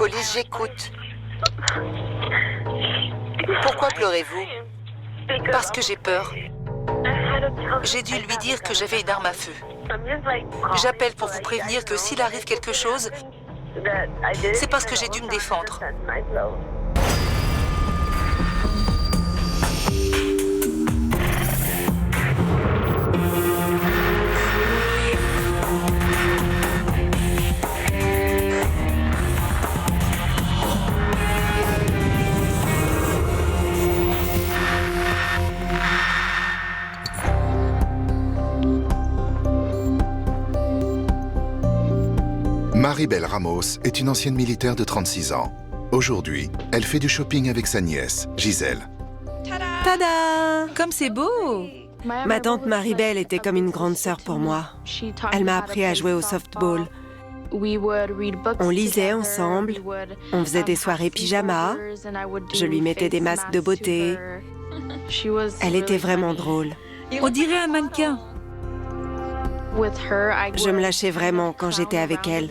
Police, j'écoute. Pourquoi pleurez-vous? Parce que j'ai peur. J'ai dû lui dire que j'avais une arme à feu. J'appelle pour vous prévenir que s'il arrive quelque chose, c'est parce que j'ai dû me défendre. Maribel Ramos est une ancienne militaire de 36 ans. Aujourd'hui, elle fait du shopping avec sa nièce, Gisèle. Tada! Comme c'est beau! Ma tante Maribel était comme une grande sœur pour moi. Elle m'a appris à jouer au softball. On lisait ensemble, on faisait des soirées pyjama, je lui mettais des masques de beauté. Elle était vraiment drôle. On dirait un mannequin. Je me lâchais vraiment quand j'étais avec elle.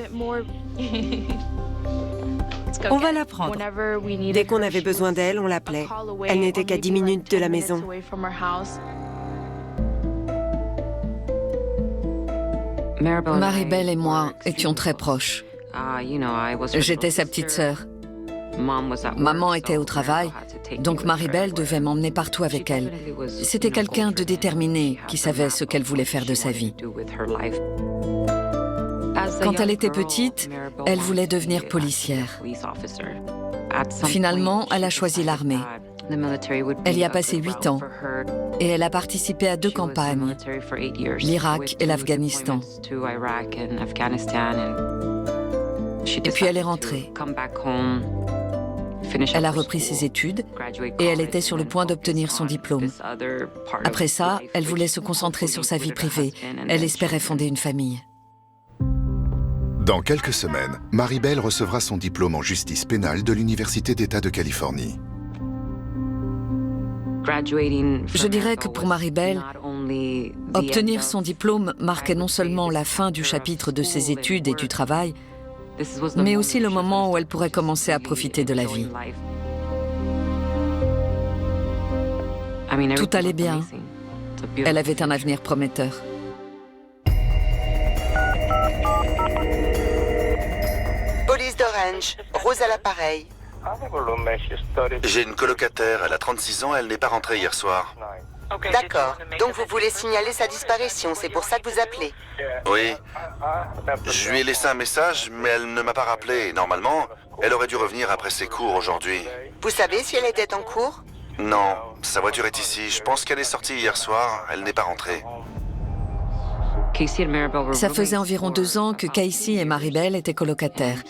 On va la prendre. Dès qu'on avait besoin d'elle, on l'appelait. Elle n'était qu'à 10 minutes de la maison. Maribel et moi étions très proches. J'étais sa petite sœur. Maman était au travail, donc Maribel devait m'emmener partout avec elle. C'était quelqu'un de déterminé qui savait ce qu'elle voulait faire de sa vie. Quand elle était petite, elle voulait devenir policière. Finalement, elle a choisi l'armée. Elle y a passé 8 ans et elle a participé à 2 campagnes, l'Irak et l'Afghanistan. Et puis elle est rentrée. Elle a repris ses études et elle était sur le point d'obtenir son diplôme. Après ça, elle voulait se concentrer sur sa vie privée. Elle espérait fonder une famille. Dans quelques semaines, Maribel recevra son diplôme en justice pénale de l'Université d'État de Californie. Je dirais que pour Maribel, obtenir son diplôme marquait non seulement la fin du chapitre de ses études et du travail, mais aussi le moment où elle pourrait commencer à profiter de la vie. Tout allait bien. Elle avait un avenir prometteur. Police d'Orange, Rose à l'appareil. J'ai une colocataire, elle a 36 ans, elle n'est pas rentrée hier soir. D'accord. Donc vous voulez signaler sa disparition, c'est pour ça que vous appelez. Oui. Je lui ai laissé un message, mais elle ne m'a pas rappelé. Normalement, elle aurait dû revenir après ses cours aujourd'hui. Vous savez si elle était en cours? Non, sa voiture est ici. Je pense qu'elle est sortie hier soir, elle n'est pas rentrée. Ça faisait environ 2 ans que Casey et Maribel étaient colocataires.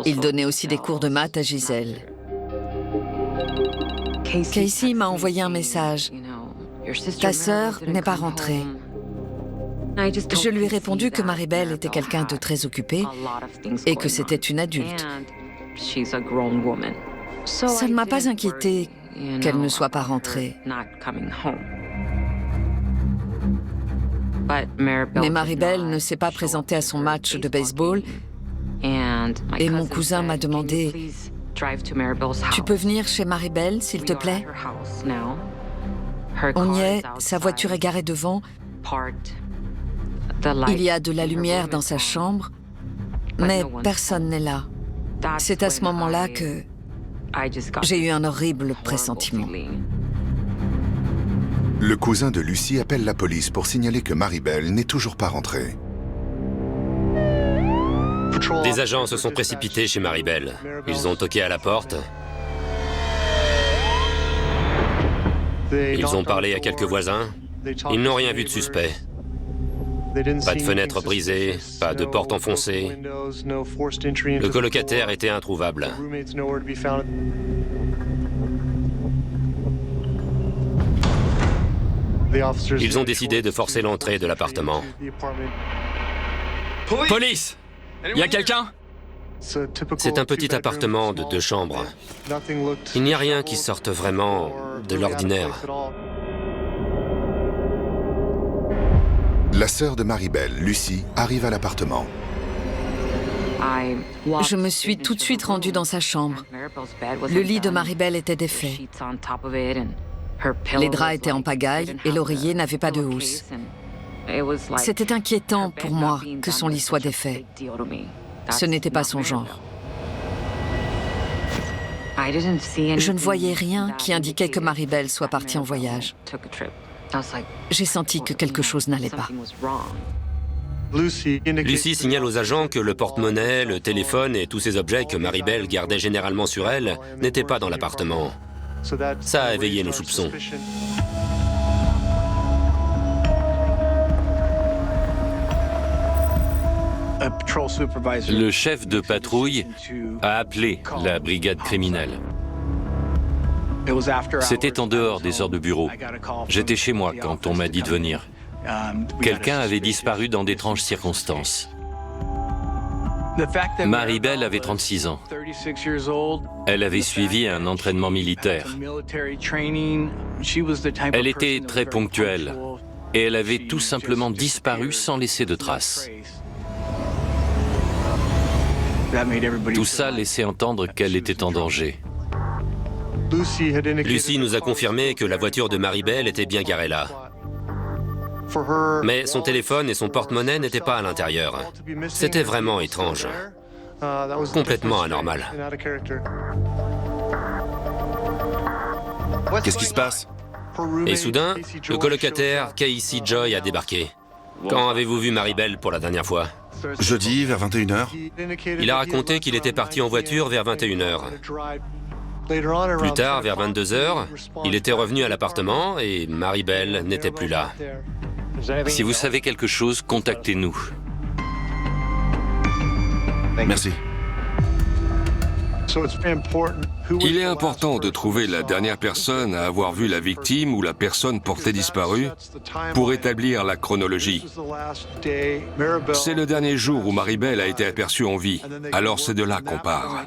Ils donnaient aussi des cours de maths à Gisèle. Casey m'a envoyé un message. Ta sœur n'est pas rentrée. Je lui ai répondu que Maribel était quelqu'un de très occupé et que c'était une adulte. Ça ne m'a pas inquiétée qu'elle ne soit pas rentrée. Mais Maribel ne s'est pas présentée à son match de baseball et mon cousin m'a demandé « Tu peux venir chez Maribel, s'il te plaît ?» On y est, sa voiture est garée devant. Il y a de la lumière dans sa chambre, mais personne n'est là. C'est à ce moment-là que j'ai eu un horrible pressentiment. Le cousin de Lucie appelle la police pour signaler que Maribel n'est toujours pas rentrée. Des agents se sont précipités chez Maribel. Ils ont toqué à la porte. Ils ont parlé à quelques voisins. Ils n'ont rien vu de suspect. Pas de fenêtre brisée, pas de porte enfoncée. Le colocataire était introuvable. Ils ont décidé de forcer l'entrée de l'appartement. Police! Y a quelqu'un? C'est un petit appartement de 2 chambres. Il n'y a rien qui sorte vraiment de l'ordinaire. La sœur de Maribel, Lucie, arrive à l'appartement. Je me suis tout de suite rendue dans sa chambre. Le lit de Maribel était défait. Les draps étaient en pagaille et l'oreiller n'avait pas de housse. C'était inquiétant pour moi que son lit soit défait. Ce n'était pas son genre. Je ne voyais rien qui indiquait que Maribel soit partie en voyage. J'ai senti que quelque chose n'allait pas. Lucy signale aux agents que le porte-monnaie, le téléphone et tous ces objets que Maribel gardait généralement sur elle n'étaient pas dans l'appartement. Ça a éveillé nos soupçons. Le chef de patrouille a appelé la brigade criminelle. C'était en dehors des heures de bureau. J'étais chez moi quand on m'a dit de venir. Quelqu'un avait disparu dans d'étranges circonstances. Maribel avait 36 ans. Elle avait suivi un entraînement militaire. Elle était très ponctuelle et elle avait tout simplement disparu sans laisser de traces. Tout ça laissait entendre qu'elle était en danger. Lucy nous a confirmé que la voiture de Maribel était bien garée là. Mais son téléphone et son porte-monnaie n'étaient pas à l'intérieur. C'était vraiment étrange. Complètement anormal. Qu'est-ce qui se passe? Et soudain, le colocataire Casey Joy a débarqué. Quand avez-vous vu Maribel pour la dernière fois? Jeudi, vers 21h. Il a raconté qu'il était parti en voiture vers 21h. Plus tard, vers 22h, il était revenu à l'appartement et Maribel n'était plus là. Si vous savez quelque chose, contactez-nous. Merci. Il est important de trouver la dernière personne à avoir vu la victime ou la personne portée disparue pour établir la chronologie. C'est le dernier jour où Maribel a été aperçue en vie, alors c'est de là qu'on part.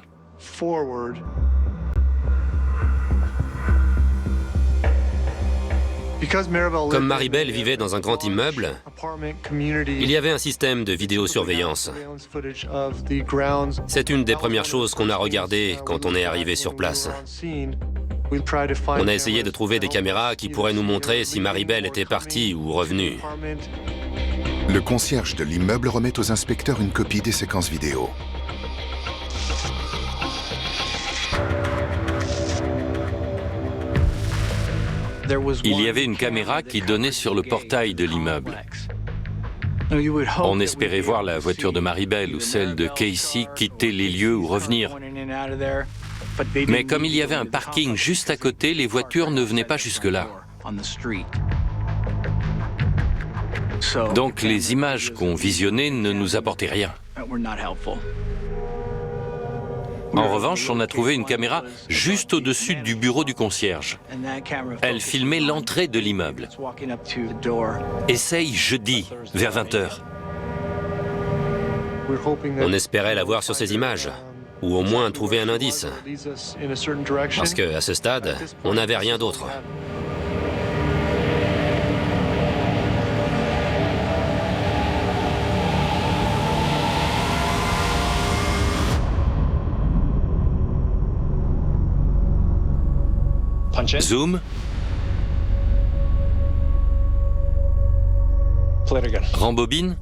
Comme Maribel vivait dans un grand immeuble, il y avait un système de vidéosurveillance. C'est une des premières choses qu'on a regardées quand on est arrivé sur place. On a essayé de trouver des caméras qui pourraient nous montrer si Maribel était partie ou revenue. Le concierge de l'immeuble remet aux inspecteurs une copie des séquences vidéo. Il y avait une caméra qui donnait sur le portail de l'immeuble. On espérait voir la voiture de Maribel ou celle de Casey quitter les lieux ou revenir. Mais comme il y avait un parking juste à côté, les voitures ne venaient pas jusque-là. Donc les images qu'on visionnait ne nous apportaient rien. En revanche, on a trouvé une caméra juste au-dessus du bureau du concierge. Elle filmait l'entrée de l'immeuble. Essaye jeudi, vers 20h. On espérait la voir sur ces images, ou au moins trouver un indice. Parce qu'à ce stade, on n'avait rien d'autre. Zoom. Rembobine.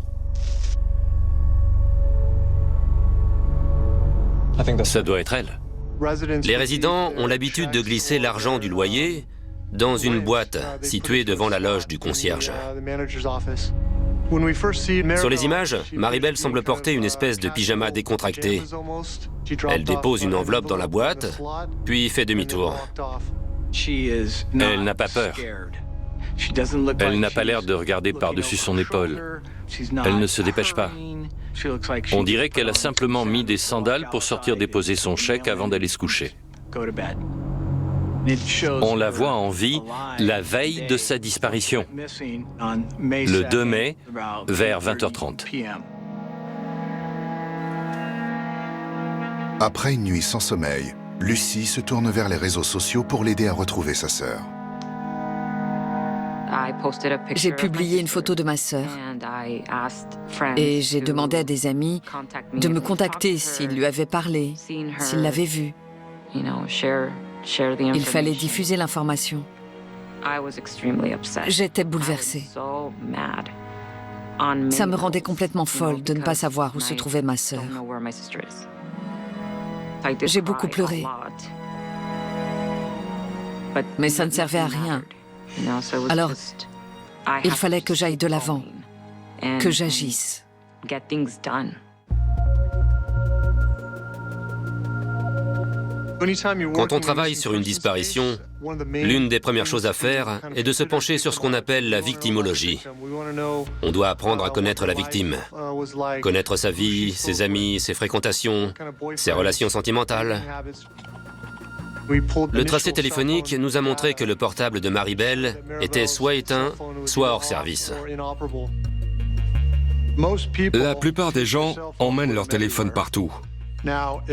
Ça doit être elle. Les résidents ont l'habitude de glisser l'argent du loyer dans une boîte située devant la loge du concierge. Sur les images, Maribel semble porter une espèce de pyjama décontracté. Elle dépose une enveloppe dans la boîte, puis fait demi-tour. Elle n'a pas peur. Elle n'a pas l'air de regarder par-dessus son épaule. Elle ne se dépêche pas. On dirait qu'elle a simplement mis des sandales pour sortir déposer son chèque avant d'aller se coucher. On la voit en vie la veille de sa disparition, le 2 mai, vers 20h30. Après une nuit sans sommeil, Lucy se tourne vers les réseaux sociaux pour l'aider à retrouver sa sœur. J'ai publié une photo de ma sœur et j'ai demandé à des amis de me contacter s'ils lui avaient parlé, s'ils l'avaient vue. Il fallait diffuser l'information. J'étais bouleversée. Ça me rendait complètement folle de ne pas savoir où se trouvait ma sœur. J'ai beaucoup pleuré. Mais ça ne servait à rien. Alors, il fallait que j'aille de l'avant, que j'agisse. Quand on travaille sur une disparition, l'une des premières choses à faire est de se pencher sur ce qu'on appelle la victimologie. On doit apprendre à connaître la victime, connaître sa vie, ses amis, ses fréquentations, ses relations sentimentales. Le tracé téléphonique nous a montré que le portable de Maribel était soit éteint, soit hors service. La plupart des gens emmènent leur téléphone partout.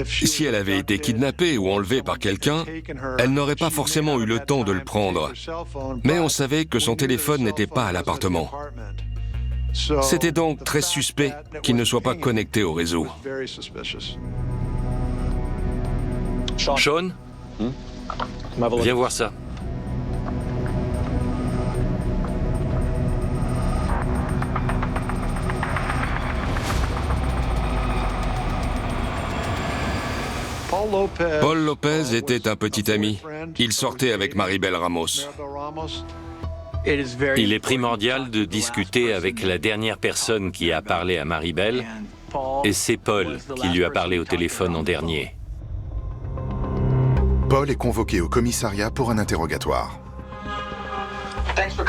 Si elle avait été kidnappée ou enlevée par quelqu'un, elle n'aurait pas forcément eu le temps de le prendre. Mais on savait que son téléphone n'était pas à l'appartement. C'était donc très suspect qu'il ne soit pas connecté au réseau. Sean, viens voir ça. Paul Lopez était un petit ami. Il sortait avec Maribel Ramos. Il est primordial de discuter avec la dernière personne qui a parlé à Maribel, et c'est Paul qui lui a parlé au téléphone en dernier. Paul est convoqué au commissariat pour un interrogatoire.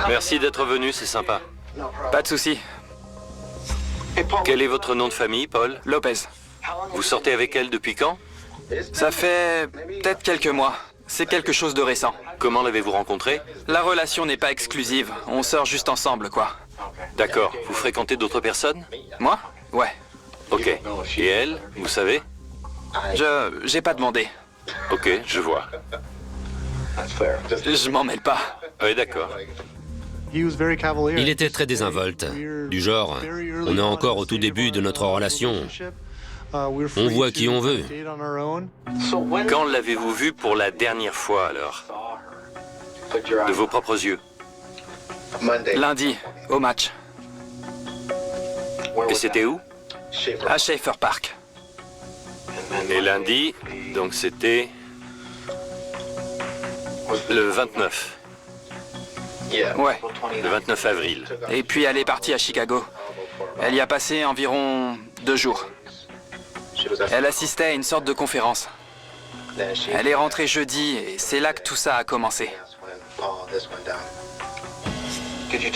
Merci d'être venu, c'est sympa. Pas de souci. Quel est votre nom de famille, Paul? Lopez. Vous sortez avec elle depuis quand? Ça fait peut-être quelques mois. C'est quelque chose de récent. Comment l'avez-vous rencontrée? La relation n'est pas exclusive. On sort juste ensemble, quoi. D'accord. Vous fréquentez d'autres personnes? Moi? Ouais. Ok. Et elle, vous savez? J'ai pas demandé. Ok, je vois. Je m'en mêle pas. Oui, d'accord. Il était très désinvolte, du genre, on est encore au tout début de notre relation. On voit qui on veut. Quand l'avez-vous vu pour la dernière fois, alors? De vos propres yeux? Lundi, au match. Et c'était où? À Schaefer Park. Et lundi, donc c'était... le 29. Ouais. Le 29 avril. Et puis elle est partie à Chicago. Elle y a passé environ 2 jours. Elle assistait à une sorte de conférence. Elle est rentrée jeudi et c'est là que tout ça a commencé.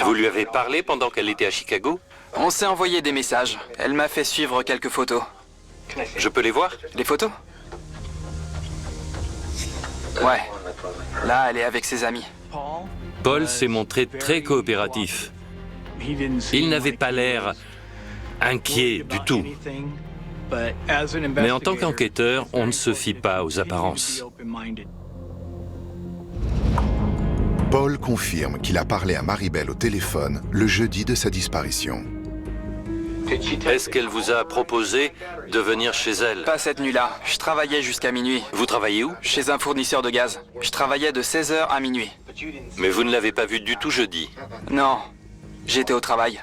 Vous lui avez parlé pendant qu'elle était à Chicago? On s'est envoyé des messages. Elle m'a fait suivre quelques photos. Je peux les voir? Les photos? Ouais. Là, elle est avec ses amis. Paul s'est montré très coopératif. Il n'avait pas l'air inquiet du tout. Mais en tant qu'enquêteur, on ne se fie pas aux apparences. Paul confirme qu'il a parlé à Maribel au téléphone le jeudi de sa disparition. Est-ce qu'elle vous a proposé de venir chez elle? Pas cette nuit-là. Je travaillais jusqu'à minuit. Vous travaillez où? Chez un fournisseur de gaz. Je travaillais de 16h à minuit. Mais vous ne l'avez pas vue du tout jeudi? Non. J'étais au travail.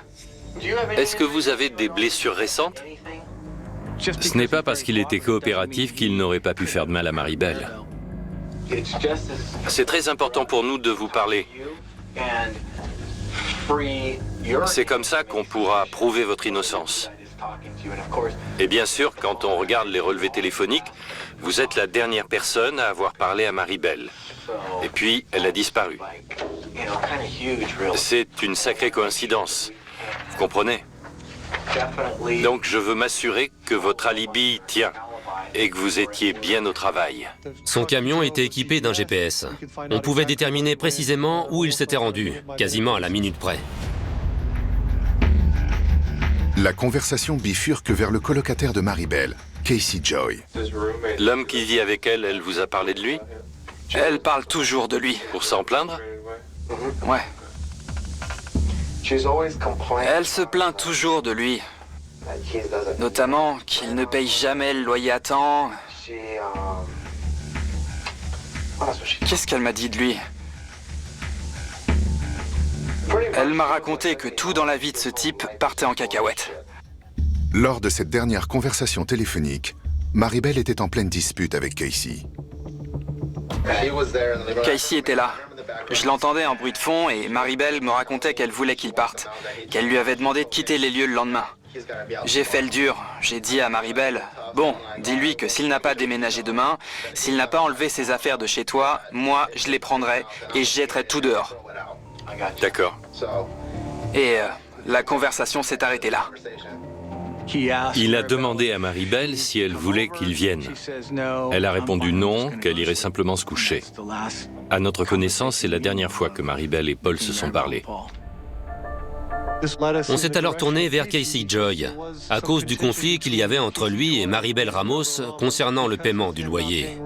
Est-ce que vous avez des blessures récentes? Ce n'est pas parce qu'il était coopératif qu'il n'aurait pas pu faire de mal à Maribel. C'est très important pour nous de vous parler. C'est comme ça qu'on pourra prouver votre innocence. Et bien sûr, quand on regarde les relevés téléphoniques, vous êtes la dernière personne à avoir parlé à Maribel. Et puis, elle a disparu. C'est une sacrée coïncidence. Vous comprenez? Donc, je veux m'assurer que votre alibi tient et que vous étiez bien au travail. Son camion était équipé d'un GPS. On pouvait déterminer précisément où il s'était rendu, quasiment à la minute près. La conversation bifurque vers le colocataire de Maribel, Casey Joy. L'homme qui vit avec elle, elle vous a parlé de lui? Elle parle toujours de lui. Pour s'en plaindre? Ouais. Elle se plaint toujours de lui. Notamment qu'il ne paye jamais le loyer à temps. Qu'est-ce qu'elle m'a dit de lui? Elle m'a raconté que tout dans la vie de ce type partait en cacahuète. Lors de cette dernière conversation téléphonique, Maribel était en pleine dispute avec Casey. Casey était là. Je l'entendais en bruit de fond et Maribel me racontait qu'elle voulait qu'il parte, qu'elle lui avait demandé de quitter les lieux le lendemain. J'ai fait le dur. J'ai dit à Maribel, bon, dis-lui que s'il n'a pas déménagé demain, s'il n'a pas enlevé ses affaires de chez toi, moi, je les prendrai et je jetterai tout dehors. D'accord. Et la conversation s'est arrêtée là. Il a demandé à Maribel si elle voulait qu'il vienne. Elle a répondu non, qu'elle irait simplement se coucher. À notre connaissance, c'est la dernière fois que Maribel et Paul se sont parlé. On s'est alors tourné vers Casey Joy, à cause du conflit qu'il y avait entre lui et Maribel Ramos concernant le paiement du loyer.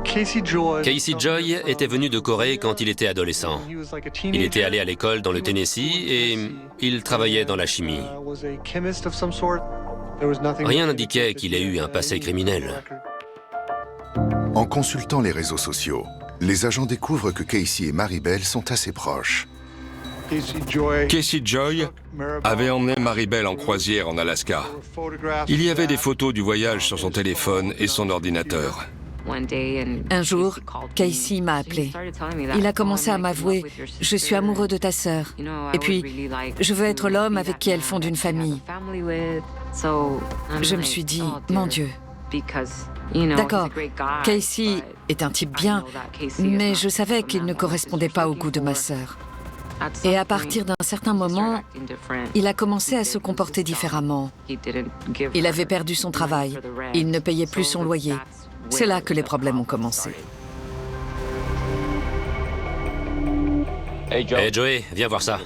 Casey Joy était venu de Corée quand il était adolescent. Il était allé à l'école dans le Tennessee et il travaillait dans la chimie. Rien n'indiquait qu'il ait eu un passé criminel. En consultant les réseaux sociaux, les agents découvrent que Casey et Maribel sont assez proches. Casey Joy avait emmené Maribel en croisière en Alaska. Il y avait des photos du voyage sur son téléphone et son ordinateur. Un jour, Casey m'a appelé. Il a commencé à m'avouer « Je suis amoureux de ta sœur. Et puis, je veux être l'homme avec qui elle fonde une famille. » Je me suis dit « Mon Dieu. » D'accord, Casey est un type bien, mais je savais qu'il ne correspondait pas au goût de ma sœur. Et à partir d'un certain moment, il a commencé à se comporter différemment. Il avait perdu son travail. Il ne payait plus son loyer. C'est là que les problèmes ont commencé. Hey Joey, viens voir ça.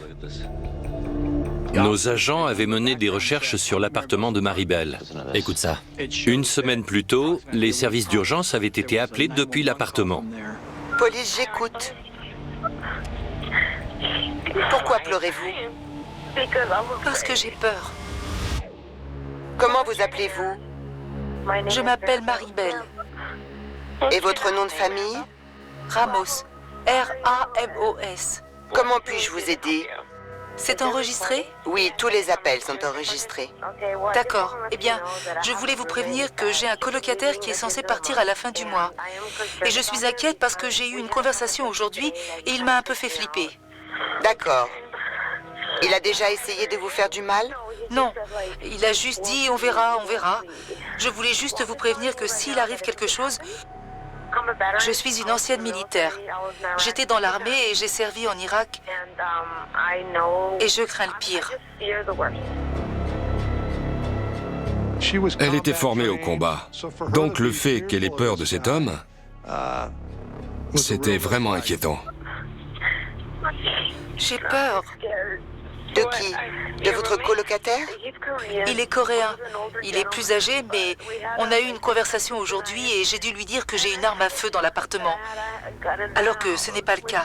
Nos agents avaient mené des recherches sur l'appartement de Maribel. Écoute ça. Une semaine plus tôt, les services d'urgence avaient été appelés depuis l'appartement. Police, j'écoute. Pourquoi pleurez-vous? Parce que j'ai peur. Comment vous appelez-vous? Je m'appelle Maribel. Et votre nom de famille? Ramos. R-A-M-O-S. Comment puis-je vous aider? C'est enregistré? Oui, tous les appels sont enregistrés. D'accord. Eh bien, je voulais vous prévenir que j'ai un colocataire qui est censé partir à la fin du mois. Et je suis inquiète parce que j'ai eu une conversation aujourd'hui et il m'a un peu fait flipper. D'accord. Il a déjà essayé de vous faire du mal? Non, il a juste dit « on verra, on verra ». Je voulais juste vous prévenir que s'il arrive quelque chose, je suis une ancienne militaire. J'étais dans l'armée et j'ai servi en Irak. Et je crains le pire. Elle était formée au combat. Donc le fait qu'elle ait peur de cet homme, c'était vraiment inquiétant. J'ai peur. De qui? De votre colocataire? Il est coréen. Il est plus âgé, mais on a eu une conversation aujourd'hui et j'ai dû lui dire que j'ai une arme à feu dans l'appartement. Alors que ce n'est pas le cas.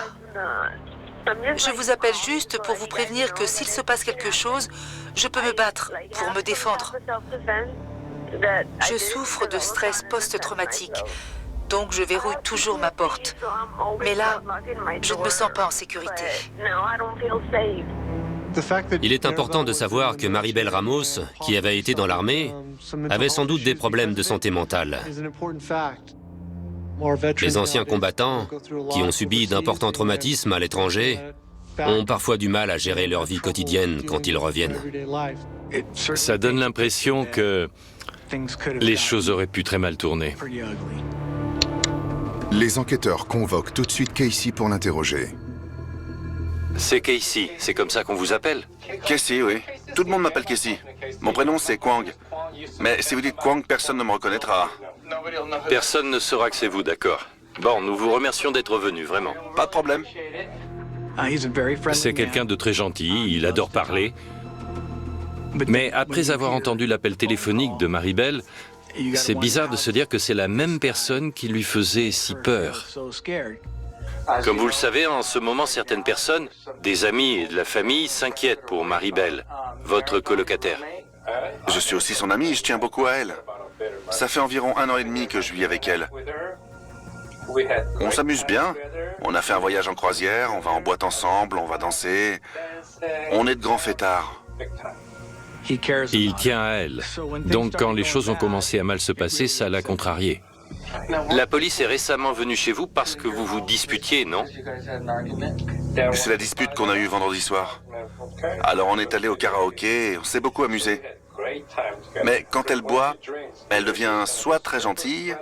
Je vous appelle juste pour vous prévenir que s'il se passe quelque chose, je peux me battre pour me défendre. Je souffre de stress post-traumatique, donc je verrouille toujours ma porte. Mais là, je ne me sens pas en sécurité. Il est important de savoir que Maribel Ramos, qui avait été dans l'armée, avait sans doute des problèmes de santé mentale. Les anciens combattants, qui ont subi d'importants traumatismes à l'étranger, ont parfois du mal à gérer leur vie quotidienne quand ils reviennent. Ça donne l'impression que les choses auraient pu très mal tourner. Les enquêteurs convoquent tout de suite Casey pour l'interroger. C'est Casey, c'est comme ça qu'on vous appelle? Casey, oui. Tout le monde m'appelle Casey. Mon prénom, c'est Kwang. Mais si vous dites Kwang, personne ne me reconnaîtra. Personne ne saura que c'est vous, d'accord. Bon, nous vous remercions d'être venu, vraiment. Pas de problème. C'est quelqu'un de très gentil, il adore parler. Mais après avoir entendu l'appel téléphonique de Maribel, c'est bizarre de se dire que c'est la même personne qui lui faisait si peur. Comme vous le savez, en ce moment, certaines personnes, des amis et de la famille, s'inquiètent pour Marie-Belle, votre colocataire. Je suis aussi son ami et je tiens beaucoup à elle. Ça fait environ 1 an et demi que je vis avec elle. On s'amuse bien. On a fait un voyage en croisière, on va en boîte ensemble, on va danser. On est de grands fêtards. Il tient à elle. Donc quand les choses ont commencé à mal se passer, ça l'a contrarié. La police est récemment venue chez vous parce que vous vous disputiez, non? C'est la dispute qu'on a eue vendredi soir. Alors on est allé au karaoké et on s'est beaucoup amusé. Mais quand elle boit, elle devient soit très gentille,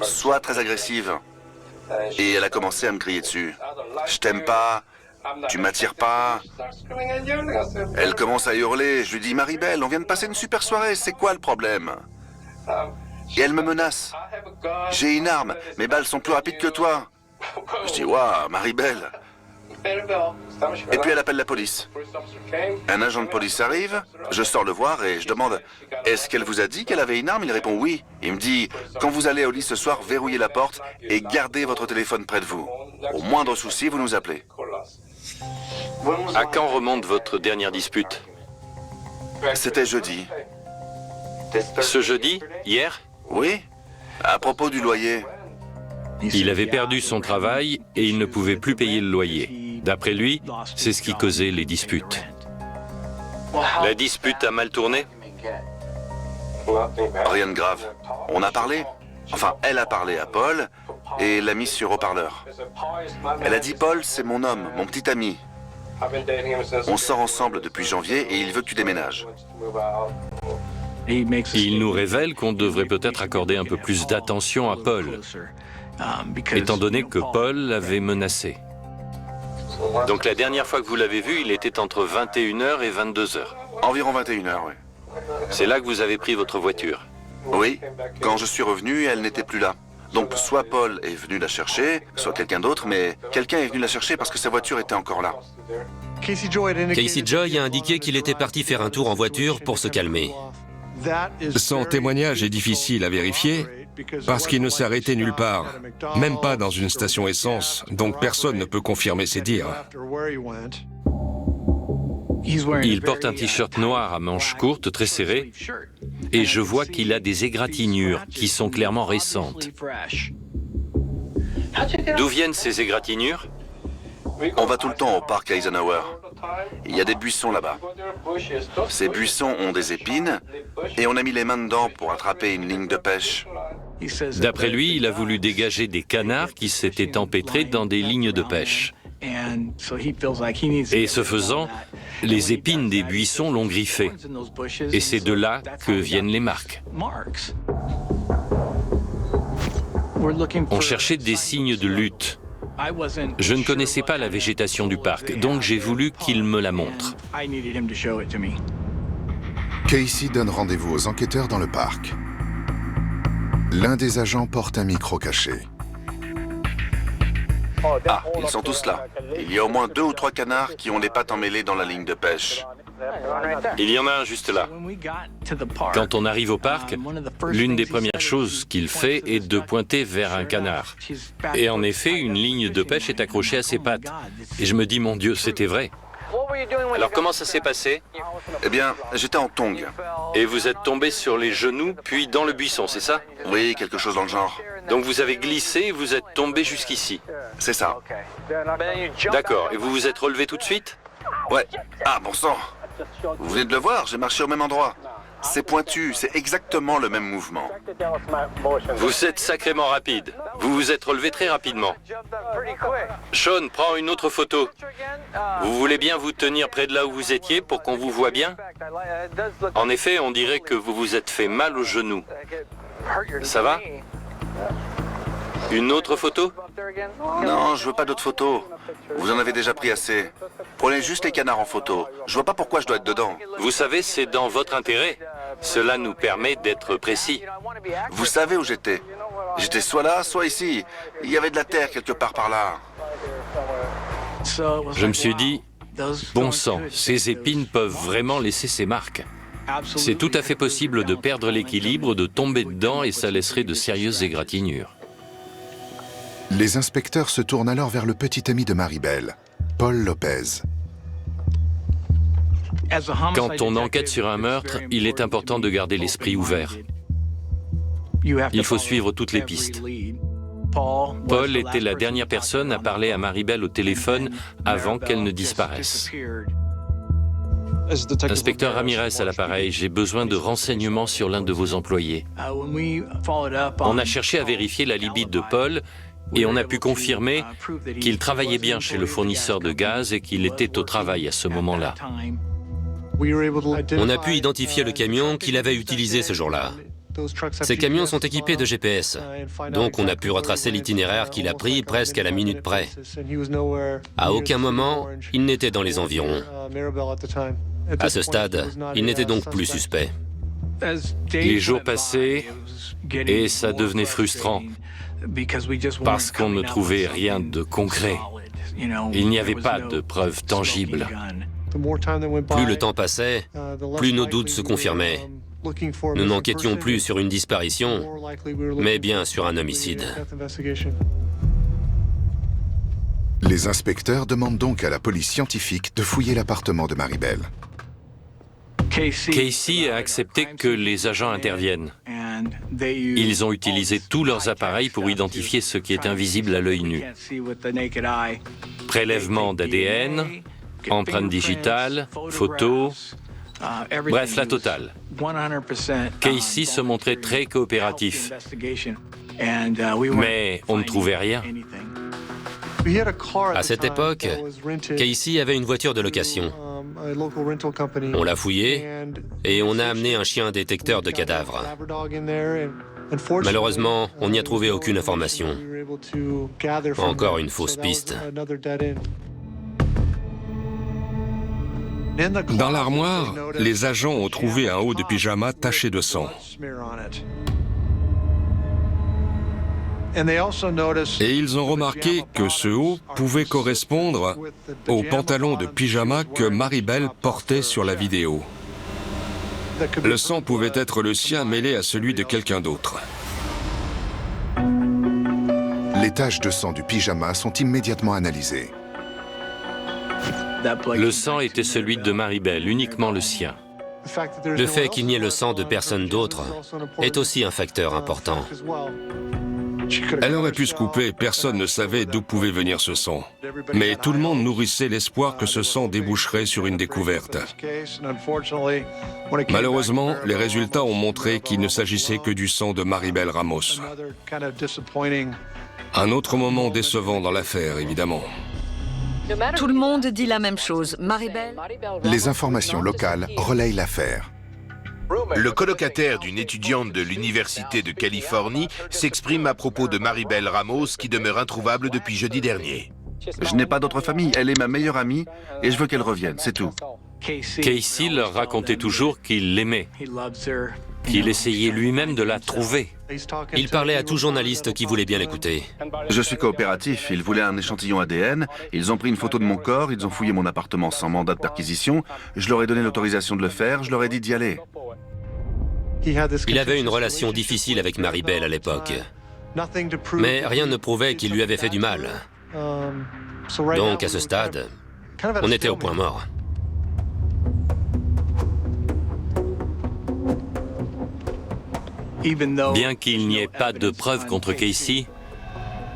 soit très agressive. Et elle a commencé à me crier dessus. Je t'aime pas, tu m'attires pas. Elle commence à hurler. Je lui dis, Marie-Belle, on vient de passer une super soirée, c'est quoi le problème? Et elle me menace. J'ai une arme, mes balles sont plus rapides que toi. Je dis, waouh, Marie-Belle. Et puis elle appelle la police. Un agent de police arrive, je sors le voir et je demande, est-ce qu'elle vous a dit qu'elle avait une arme? Il répond oui. Il me dit, quand vous allez au lit ce soir, verrouillez la porte et gardez votre téléphone près de vous. Au moindre souci, vous nous appelez. À quand remonte votre dernière dispute? C'était jeudi. Ce jeudi? Hier? Oui, à propos du loyer. Il avait perdu son travail et il ne pouvait plus payer le loyer. D'après lui, c'est ce qui causait les disputes. La dispute a mal tourné? Rien de grave. On a parlé. Enfin, elle a parlé à Paul et l'a mis sur haut-parleur. Elle a dit, Paul, c'est mon homme, mon petit ami. On sort ensemble depuis janvier et il veut que tu déménages. Il nous révèle qu'on devrait peut-être accorder un peu plus d'attention à Paul, étant donné que Paul l'avait menacé. Donc la dernière fois que vous l'avez vu, il était entre 21h et 22h. Environ 21h, oui. C'est là que vous avez pris votre voiture? Oui, quand je suis revenu, elle n'était plus là. Donc soit Paul est venu la chercher, soit quelqu'un d'autre, mais quelqu'un est venu la chercher parce que sa voiture était encore là. Casey Joy a indiqué qu'il était parti faire un tour en voiture pour se calmer. Son témoignage est difficile à vérifier parce qu'il ne s'est arrêté nulle part, même pas dans une station essence, donc personne ne peut confirmer ses dires. Il porte un t-shirt noir à manches courtes, très serré, et je vois qu'il a des égratignures qui sont clairement récentes. D'où viennent ces égratignures? On va tout le temps au parc Eisenhower. Il y a des buissons là-bas. Ces buissons ont des épines et on a mis les mains dedans pour attraper une ligne de pêche. D'après lui, il a voulu dégager des canards qui s'étaient empêtrés dans des lignes de pêche. Et ce faisant, les épines des buissons l'ont griffé. Et c'est de là que viennent les marques. On cherchait des signes de lutte. Je ne connaissais pas la végétation du parc, donc j'ai voulu qu'il me la montre. Casey donne rendez-vous aux enquêteurs dans le parc. L'un des agents porte un micro caché. Ah, ils sont tous là. Il y a au moins 2 ou 3 canards qui ont les pattes emmêlées dans la ligne de pêche. Il y en a un juste là. Quand on arrive au parc, l'une des premières choses qu'il fait est de pointer vers un canard. Et en effet, une ligne de pêche est accrochée à ses pattes. Et je me dis, mon Dieu, c'était vrai. Alors comment ça s'est passé? Eh bien, j'étais en tongs. Et vous êtes tombé sur les genoux, puis dans le buisson, c'est ça? Oui, quelque chose dans le genre. Donc vous avez glissé et vous êtes tombé jusqu'ici? C'est ça. D'accord. Et vous vous êtes relevé tout de suite? Ouais. Ah, bon sang! Vous venez de le voir, j'ai marché au même endroit. C'est pointu, c'est exactement le même mouvement. Vous êtes sacrément rapide. Vous vous êtes relevé très rapidement. Sean, prends une autre photo. Vous voulez bien vous tenir près de là où vous étiez pour qu'on vous voit bien? En effet, on dirait que vous vous êtes fait mal au genou. Ça va? Une autre photo? Non, je veux pas d'autres photos. Vous en avez déjà pris assez. Prenez juste les canards en photo. Je vois pas pourquoi je dois être dedans. Vous savez, c'est dans votre intérêt. Cela nous permet d'être précis. Vous savez où j'étais? J'étais soit là, soit ici. Il y avait de la terre quelque part par là. Je me suis dit, bon sang, ces épines peuvent vraiment laisser ses marques. C'est tout à fait possible de perdre l'équilibre, de tomber dedans et ça laisserait de sérieuses égratignures. Les inspecteurs se tournent alors vers le petit ami de Maribel, Paul Lopez. Quand on enquête sur un meurtre, il est important de garder l'esprit ouvert. Il faut suivre toutes les pistes. Paul était la dernière personne à parler à Maribel au téléphone avant qu'elle ne disparaisse. Inspecteur Ramirez à l'appareil, j'ai besoin de renseignements sur l'un de vos employés. On a cherché à vérifier la libye de Paul et on a pu confirmer qu'il travaillait bien chez le fournisseur de gaz et qu'il était au travail à ce moment-là. On a pu identifier le camion qu'il avait utilisé ce jour-là. Ces camions sont équipés de GPS, donc on a pu retracer l'itinéraire qu'il a pris presque à la minute près. À aucun moment, il n'était dans les environs. À ce stade, il n'était donc plus suspect. Les jours passaient et ça devenait frustrant parce qu'on ne trouvait rien de concret. Il n'y avait pas de preuves tangibles. Plus le temps passait, plus nos doutes se confirmaient. Nous n'enquêtions plus sur une disparition, mais bien sur un homicide. Les inspecteurs demandent donc à la police scientifique de fouiller l'appartement de Maribel. Casey a accepté que les agents interviennent. Ils ont utilisé tous leurs appareils pour identifier ce qui est invisible à l'œil nu. Prélèvement d'ADN, empreintes digitales, photos, bref, la totale. Casey se montrait très coopératif, mais on ne trouvait rien. À cette époque, Casey avait une voiture de location. On l'a fouillée et on a amené un chien détecteur de cadavres. Malheureusement, on n'y a trouvé aucune information. Encore une fausse piste. Dans l'armoire, les agents ont trouvé un haut de pyjama taché de sang. Et ils ont remarqué que ce haut pouvait correspondre au pantalon de pyjama que Maribel portait sur la vidéo. Le sang pouvait être le sien mêlé à celui de quelqu'un d'autre. Les taches de sang du pyjama sont immédiatement analysées. Le sang était celui de Maribel, uniquement le sien. Le fait qu'il n'y ait le sang de personne d'autre est aussi un facteur important. Elle aurait pu se couper, personne ne savait d'où pouvait venir ce sang. Mais tout le monde nourrissait l'espoir que ce sang déboucherait sur une découverte. Malheureusement, les résultats ont montré qu'il ne s'agissait que du sang de Maribel Ramos. Un autre moment décevant dans l'affaire, évidemment. Tout le monde dit la même chose. Maribel... Les informations locales relayent l'affaire. Le colocataire d'une étudiante de l'Université de Californie s'exprime à propos de Maribel Ramos qui demeure introuvable depuis jeudi dernier. Je n'ai pas d'autre famille, elle est ma meilleure amie et je veux qu'elle revienne, c'est tout. Casey leur racontait toujours qu'il l'aimait, qu'il essayait lui-même de la trouver. Il parlait à tout journaliste qui voulait bien l'écouter. Je suis coopératif, ils voulaient un échantillon ADN, ils ont pris une photo de mon corps, ils ont fouillé mon appartement sans mandat de perquisition, je leur ai donné l'autorisation de le faire, je leur ai dit d'y aller. Il avait une relation difficile avec Maribel à l'époque. Mais rien ne prouvait qu'il lui avait fait du mal. Donc à ce stade, on était au point mort. Bien qu'il n'y ait pas de preuves contre Casey,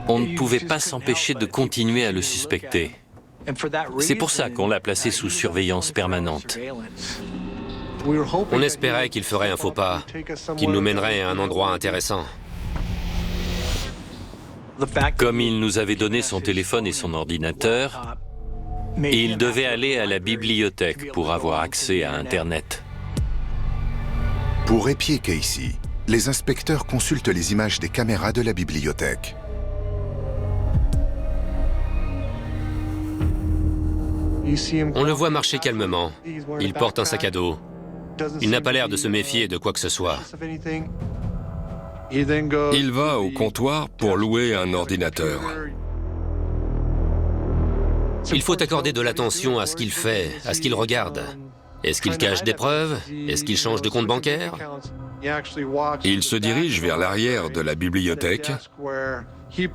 on ne pouvait pas s'empêcher de continuer à le suspecter. C'est pour ça qu'on l'a placé sous surveillance permanente. On espérait qu'il ferait un faux pas, qu'il nous mènerait à un endroit intéressant. Comme il nous avait donné son téléphone et son ordinateur, il devait aller à la bibliothèque pour avoir accès à Internet. Pour épier Casey, les inspecteurs consultent les images des caméras de la bibliothèque. On le voit marcher calmement. Il porte un sac à dos. Il n'a pas l'air de se méfier de quoi que ce soit. Il va au comptoir pour louer un ordinateur. Il faut accorder de l'attention à ce qu'il fait, à ce qu'il regarde. Est-ce qu'il cache des preuves? Est-ce qu'il change de compte bancaire? Il se dirige vers l'arrière de la bibliothèque.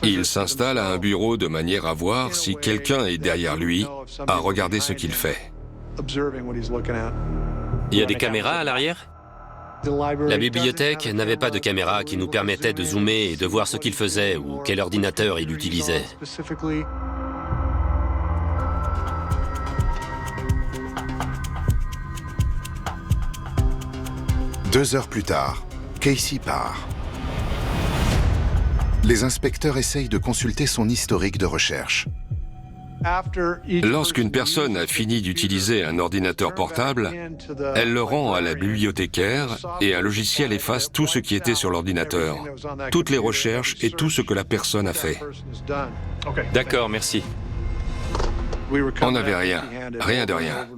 Il s'installe à un bureau de manière à voir si quelqu'un est derrière lui, à regarder ce qu'il fait. Il y a des caméras à l'arrière? La bibliothèque n'avait pas de caméra qui nous permettait de zoomer et de voir ce qu'il faisait ou quel ordinateur il utilisait. Deux heures plus tard, Casey part. Les inspecteurs essayent de consulter son historique de recherche. Lorsqu'une personne a fini d'utiliser un ordinateur portable, elle le rend à la bibliothécaire et un logiciel efface tout ce qui était sur l'ordinateur, toutes les recherches et tout ce que la personne a fait. D'accord, merci. On n'avait rien, rien de rien.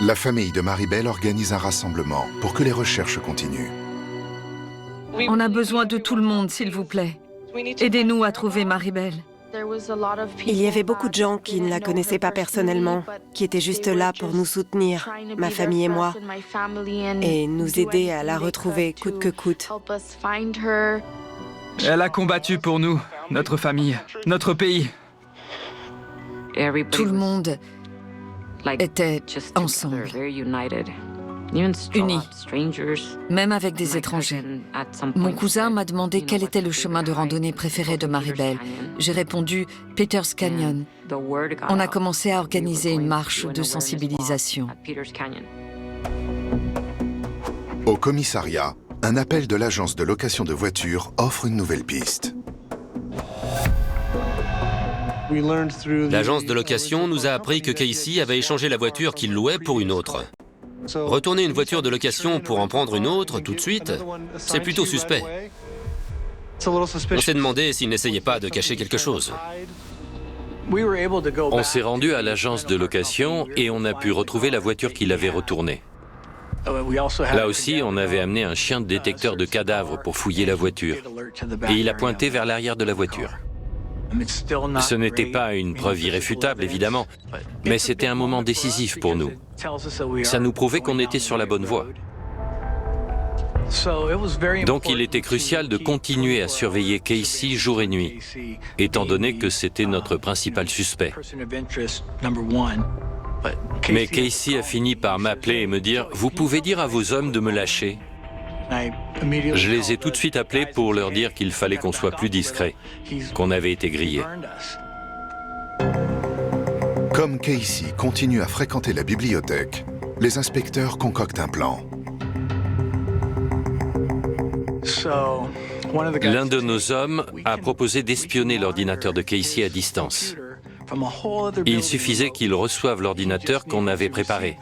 La famille de Maribel organise un rassemblement pour que les recherches continuent. On a besoin de tout le monde, s'il vous plaît. Aidez-nous à trouver Maribel. Il y avait beaucoup de gens qui ne la connaissaient pas personnellement, qui étaient juste là pour nous soutenir, ma famille et moi, et nous aider à la retrouver coûte que coûte. Elle a combattu pour nous, notre famille, notre pays. Tout le monde était ensemble, unis, même avec des étrangers. Mon cousin m'a demandé quel était le chemin de randonnée préféré de Maribel. J'ai répondu Peters Canyon. On a commencé à organiser une marche de sensibilisation. Au commissariat, un appel de l'agence de location de voitures offre une nouvelle piste. L'agence de location nous a appris que Casey avait échangé la voiture qu'il louait pour une autre. Retourner une voiture de location pour en prendre une autre tout de suite, c'est plutôt suspect. On s'est demandé s'il n'essayait pas de cacher quelque chose. On s'est rendu à l'agence de location et on a pu retrouver la voiture qu'il avait retournée. Là aussi, on avait amené un chien de détecteur de cadavres pour fouiller la voiture. Et il a pointé vers l'arrière de la voiture. Ce n'était pas une preuve irréfutable, évidemment, mais c'était un moment décisif pour nous. Ça nous prouvait qu'on était sur la bonne voie. Donc il était crucial de continuer à surveiller Casey jour et nuit, étant donné que c'était notre principal suspect. Mais Casey a fini par m'appeler et me dire « Vous pouvez dire à vos hommes de me lâcher ?» Je les ai tout de suite appelés pour leur dire qu'il fallait qu'on soit plus discret, qu'on avait été grillés. Comme Casey continue à fréquenter la bibliothèque, les inspecteurs concoctent un plan. L'un de nos hommes a proposé d'espionner l'ordinateur de Casey à distance. Il suffisait qu'il reçoive l'ordinateur qu'on avait préparé.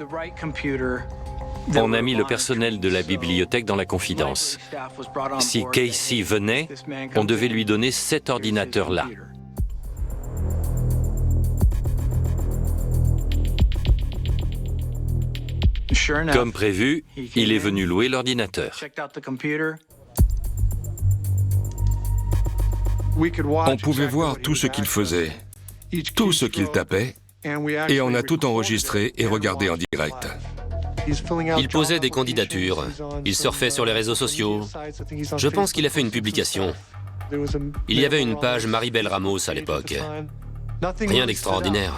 On a mis le personnel de la bibliothèque dans la confidence. Si Casey venait, on devait lui donner cet ordinateur-là. Comme prévu, il est venu louer l'ordinateur. On pouvait voir tout ce qu'il faisait, tout ce qu'il tapait, et on a tout enregistré et regardé en direct. Il posait des candidatures, il surfait sur les réseaux sociaux. Je pense qu'il a fait une publication. Il y avait une page Maribel Ramos à l'époque. Rien d'extraordinaire.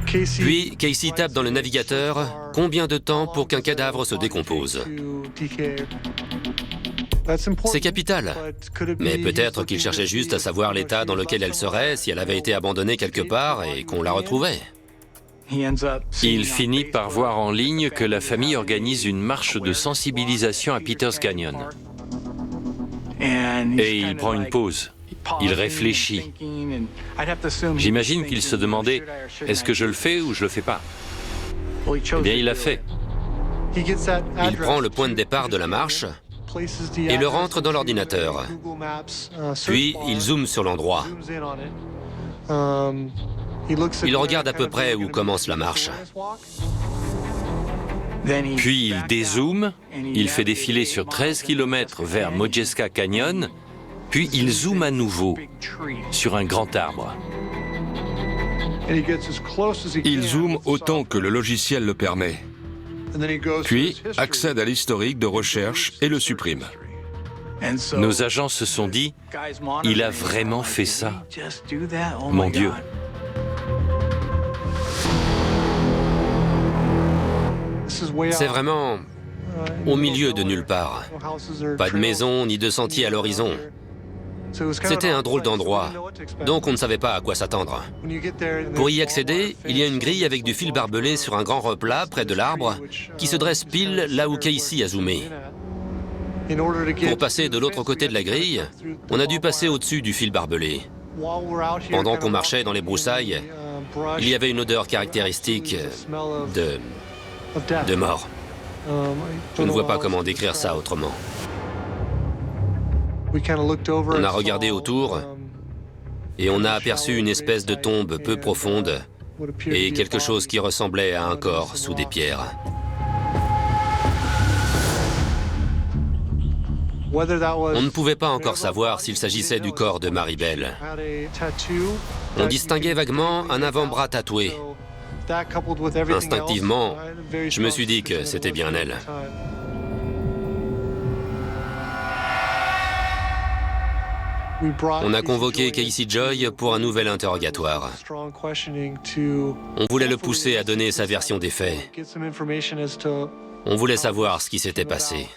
Puis, Casey tape dans le navigateur « Combien de temps pour qu'un cadavre se décompose ?» C'est capital. Mais peut-être qu'il cherchait juste à savoir l'état dans lequel elle serait si elle avait été abandonnée quelque part et qu'on la retrouvait. Il finit par voir en ligne que la famille organise une marche de sensibilisation à Peters Canyon. Et il prend une pause. Il réfléchit. J'imagine qu'il se demandait « Est-ce que je le fais ou je le fais pas ?» Eh bien, il l'a fait. Il prend le point de départ de la marche et le rentre dans l'ordinateur. Puis, il zoome sur l'endroit. Il regarde à peu près où commence la marche. Puis il dézoome, il fait défiler sur 13 km vers Modjeska Canyon, puis il zoome à nouveau sur un grand arbre. Il zoome autant que le logiciel le permet. puis accède à l'historique de recherche et le supprime. Nos agents se sont dit, il a vraiment fait ça. Mon Dieu. C'est vraiment au milieu de nulle part. Pas de maison ni de sentier à l'horizon. C'était un drôle d'endroit, donc on ne savait pas à quoi s'attendre. Pour y accéder, il y a une grille avec du fil barbelé sur un grand replat près de l'arbre qui se dresse pile là où Casey a zoomé. Pour passer de l'autre côté de la grille, on a dû passer au-dessus du fil barbelé. Pendant qu'on marchait dans les broussailles, il y avait une odeur caractéristique de mort. Je ne vois pas comment décrire ça autrement. On a regardé autour et on a aperçu une espèce de tombe peu profonde et quelque chose qui ressemblait à un corps sous des pierres. On ne pouvait pas encore savoir s'il s'agissait du corps de Maribel. On distinguait vaguement un avant-bras tatoué. Instinctivement, je me suis dit que c'était bien elle. On a convoqué Casey Joy pour un nouvel interrogatoire. On voulait le pousser à donner sa version des faits. On voulait savoir ce qui s'était passé.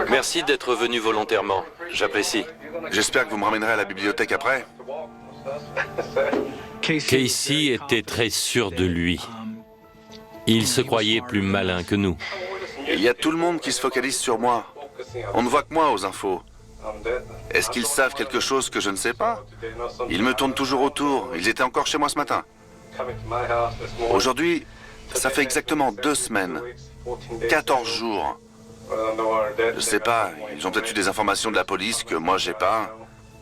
Merci d'être venu volontairement. J'apprécie. J'espère que vous me ramènerez à la bibliothèque après. Casey était très sûr de lui. Il se croyait plus malin que nous. Il y a tout le monde qui se focalise sur moi. On ne voit que moi aux infos. Est-ce qu'ils savent quelque chose que je ne sais pas? Ils me tournent toujours autour. Ils étaient encore chez moi ce matin. Aujourd'hui, ça fait exactement 2 semaines. 14 jours. Je sais pas, ils ont peut-être eu des informations de la police que moi j'ai pas.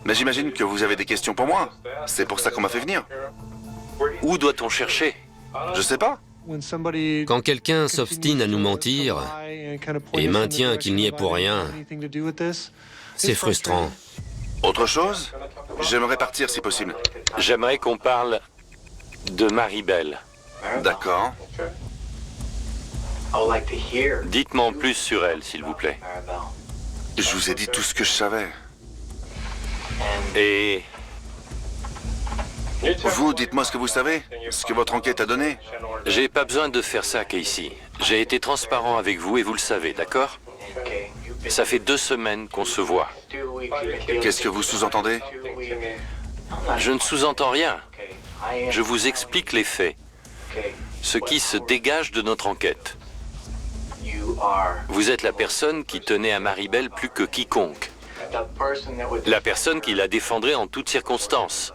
Mais j'imagine que vous avez des questions pour moi. C'est pour ça qu'on m'a fait venir. Où doit-on chercher? Je sais pas. Quand quelqu'un s'obstine à nous mentir et maintient qu'il n'y est pour rien, c'est frustrant. Autre chose? J'aimerais partir si possible. J'aimerais qu'on parle de Maribel. D'accord. Dites-moi en plus sur elle, s'il vous plaît. Je vous ai dit tout ce que je savais. Et... Vous, dites-moi ce que vous savez, ce que votre enquête a donné. J'ai pas besoin de faire ça, Casey. J'ai été transparent avec vous et vous le savez, d'accord? Ça fait 2 semaines qu'on se voit. Qu'est-ce que vous sous-entendez? Je ne sous-entends rien. Je vous explique les faits. Ce qui se dégage de notre enquête. Vous êtes la personne qui tenait à Maribel plus que quiconque. La personne qui la défendrait en toutes circonstances.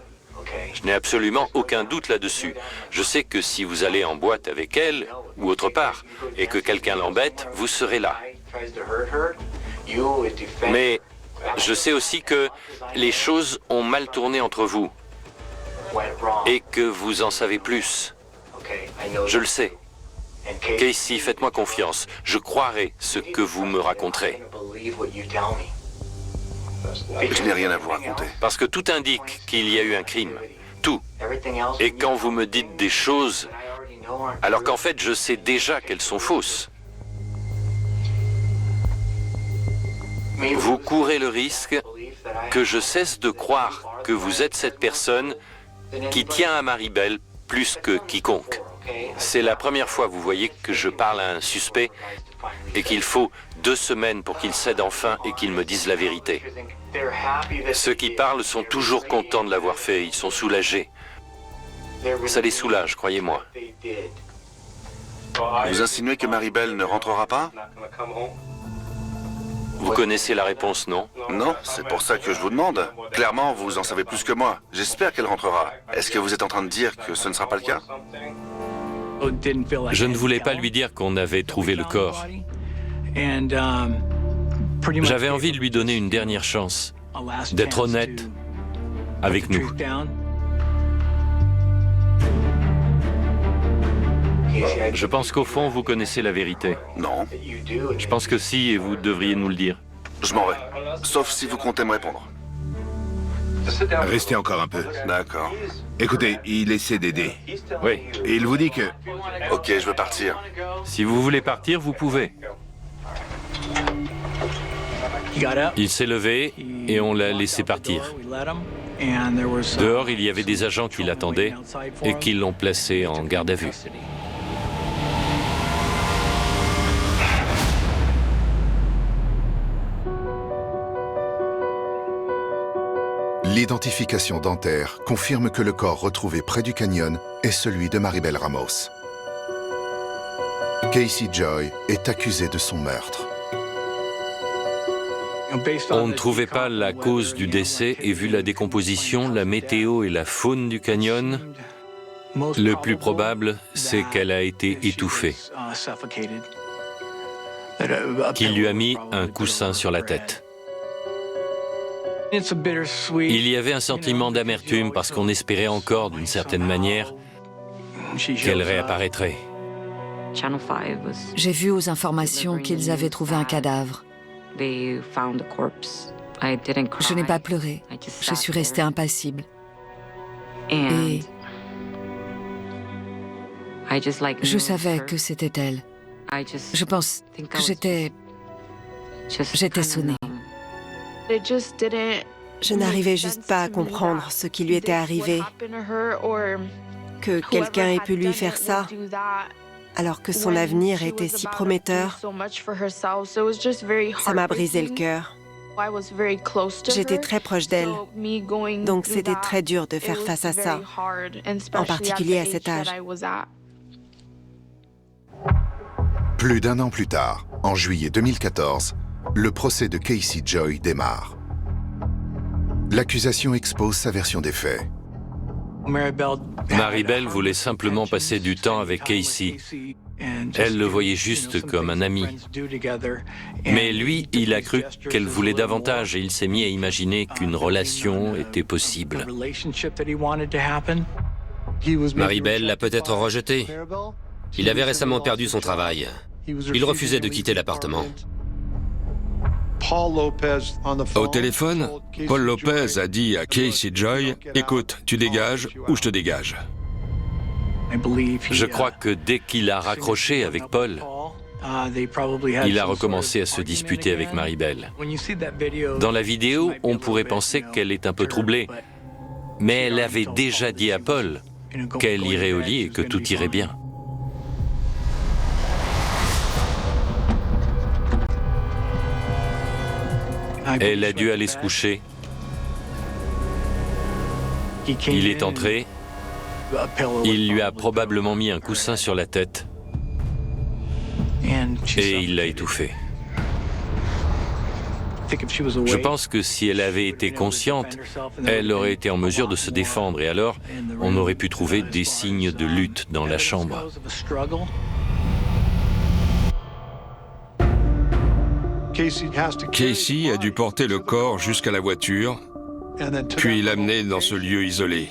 Je n'ai absolument aucun doute là-dessus. Je sais que si vous allez en boîte avec elle, ou autre part, et que quelqu'un l'embête, vous serez là. Mais je sais aussi que les choses ont mal tourné entre vous. Et que vous en savez plus. Je le sais. Casey, faites-moi confiance. Je croirai ce que vous me raconterez. Je n'ai rien à vous raconter. Parce que tout indique qu'il y a eu un crime. Tout. Et quand vous me dites des choses, alors qu'en fait je sais déjà qu'elles sont fausses, vous courez le risque que je cesse de croire que vous êtes cette personne qui tient à Maribel plus que quiconque. C'est la première fois, vous voyez, que je parle à un suspect et qu'il faut 2 semaines pour qu'il cède enfin et qu'il me dise la vérité. Ceux qui parlent sont toujours contents de l'avoir fait, ils sont soulagés. Ça les soulage, croyez-moi. Vous insinuez que Maribel ne rentrera pas? Vous connaissez la réponse, non? Non, c'est pour ça que je vous demande. Clairement, vous en savez plus que moi. J'espère qu'elle rentrera. Est-ce que vous êtes en train de dire que ce ne sera pas le cas? Je ne voulais pas lui dire qu'on avait trouvé le corps. J'avais envie de lui donner une dernière chance, d'être honnête avec nous. Je pense qu'au fond, vous connaissez la vérité. Non. Je pense que si, et vous devriez nous le dire. Je m'en vais. Sauf si vous comptez me répondre. Restez encore un peu. D'accord. Écoutez, il essaie d'aider. Oui. Et il vous dit que... Ok, je veux partir. Si vous voulez partir, vous pouvez. Il s'est levé et on l'a laissé partir. Dehors, il y avait des agents qui l'attendaient et qui l'ont placé en garde à vue. L'identification dentaire confirme que le corps retrouvé près du canyon est celui de Maribel Ramos. Casey Joy est accusée de son meurtre. On ne trouvait pas la cause du décès et vu la décomposition, la météo et la faune du canyon, le plus probable, c'est qu'elle a été étouffée, qu'il lui a mis un coussin sur la tête. Il y avait un sentiment d'amertume parce qu'on espérait encore, d'une certaine manière, qu'elle réapparaîtrait. J'ai vu aux informations qu'ils avaient trouvé un cadavre. Je n'ai pas pleuré. Je suis restée impassible. Et je savais que c'était elle. Je pense que j'étais sonnée. Je n'arrivais juste pas à comprendre ce qui lui était arrivé. Que quelqu'un ait pu lui faire ça, alors que son avenir était si prometteur. Ça m'a brisé le cœur. J'étais très proche d'elle, donc c'était très dur de faire face à ça, en particulier à cet âge. Plus d'un an plus tard, en juillet 2014, le procès de Casey Joy démarre. L'accusation expose sa version des faits. Maribel voulait simplement passer du temps avec Casey. Elle le voyait juste comme un ami. Mais lui, il a cru qu'elle voulait davantage et il s'est mis à imaginer qu'une relation était possible. Maribel l'a peut-être rejeté. Il avait récemment perdu son travail. Il refusait de quitter l'appartement. Au téléphone, Paul Lopez a dit à Casey Joy, « Écoute, tu dégages ou je te dégage. » Je crois que dès qu'il a raccroché avec Paul, il a recommencé à se disputer avec Maribel. Dans la vidéo, on pourrait penser qu'elle est un peu troublée, mais elle avait déjà dit à Paul qu'elle irait au lit et que tout irait bien. Elle a dû aller se coucher. Il est entré. Il lui a probablement mis un coussin sur la tête. Et il l'a étouffée. Je pense que si elle avait été consciente, elle aurait été en mesure de se défendre et alors on aurait pu trouver des signes de lutte dans la chambre. Casey a dû porter le corps jusqu'à la voiture, puis l'amener dans ce lieu isolé.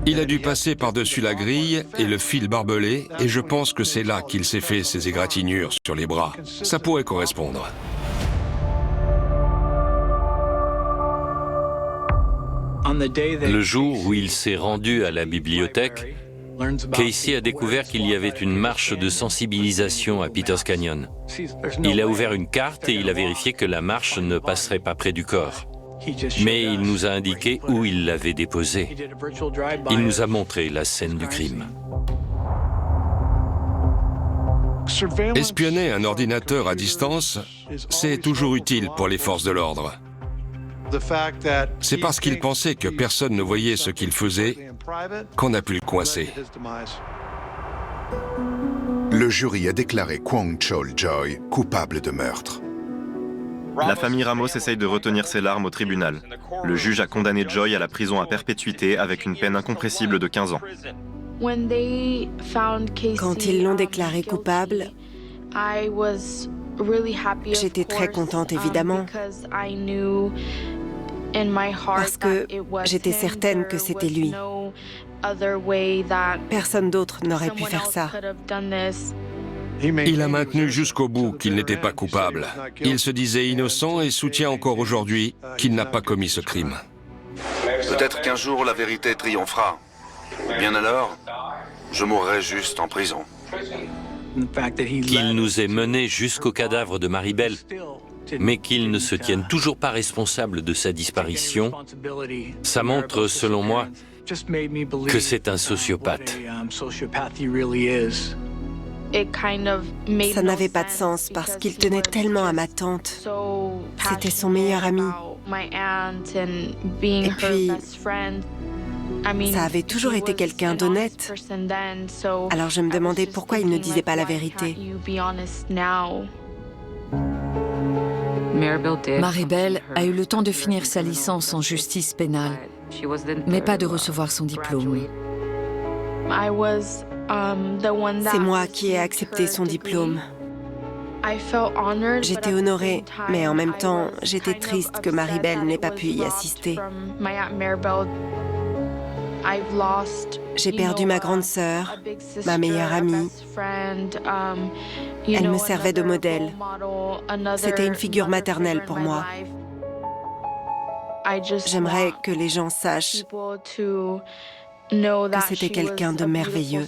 Il a dû passer par-dessus la grille et le fil barbelé, et je pense que c'est là qu'il s'est fait ses égratignures sur les bras. Ça pourrait correspondre. Le jour où il s'est rendu à la bibliothèque, Casey a découvert qu'il y avait une marche de sensibilisation à Peters Canyon. Il a ouvert une carte et il a vérifié que la marche ne passerait pas près du corps. Mais il nous a indiqué où il l'avait déposé. Il nous a montré la scène du crime. Espionner un ordinateur à distance, c'est toujours utile pour les forces de l'ordre. C'est parce qu'il pensait que personne ne voyait ce qu'il faisait qu'on a pu le coincer. Le jury a déclaré Kwang Chol Joy coupable de meurtre. La famille Ramos essaye de retenir ses larmes au tribunal. Le juge a condamné Joy à la prison à perpétuité avec une peine incompressible de 15 ans. Quand ils l'ont déclaré coupable, j'étais très contente, évidemment, parce que j'étais certaine que c'était lui. Personne d'autre n'aurait pu faire ça. Il a maintenu jusqu'au bout qu'il n'était pas coupable. Il se disait innocent et soutient encore aujourd'hui qu'il n'a pas commis ce crime. Peut-être qu'un jour la vérité triomphera. Bien alors, je mourrai juste en prison. Qu'il nous ait menés jusqu'au cadavre de Maribel, mais qu'il ne se tienne toujours pas responsable de sa disparition, ça montre, selon moi, que c'est un sociopathe. Ça n'avait pas de sens parce qu'il tenait tellement à ma tante. C'était son meilleur ami. Et puis, ça avait toujours été quelqu'un d'honnête. Alors je me demandais pourquoi il ne disait pas la vérité. Maribel a eu le temps de finir sa licence en justice pénale, mais pas de recevoir son diplôme. C'est moi qui ai accepté son diplôme. J'étais honorée, mais en même temps, j'étais triste que Maribel n'ait pas pu y assister. J'ai perdu ma grande sœur, ma meilleure amie. Elle me servait de modèle. C'était une figure maternelle pour moi. J'aimerais que les gens sachent que c'était quelqu'un de merveilleux.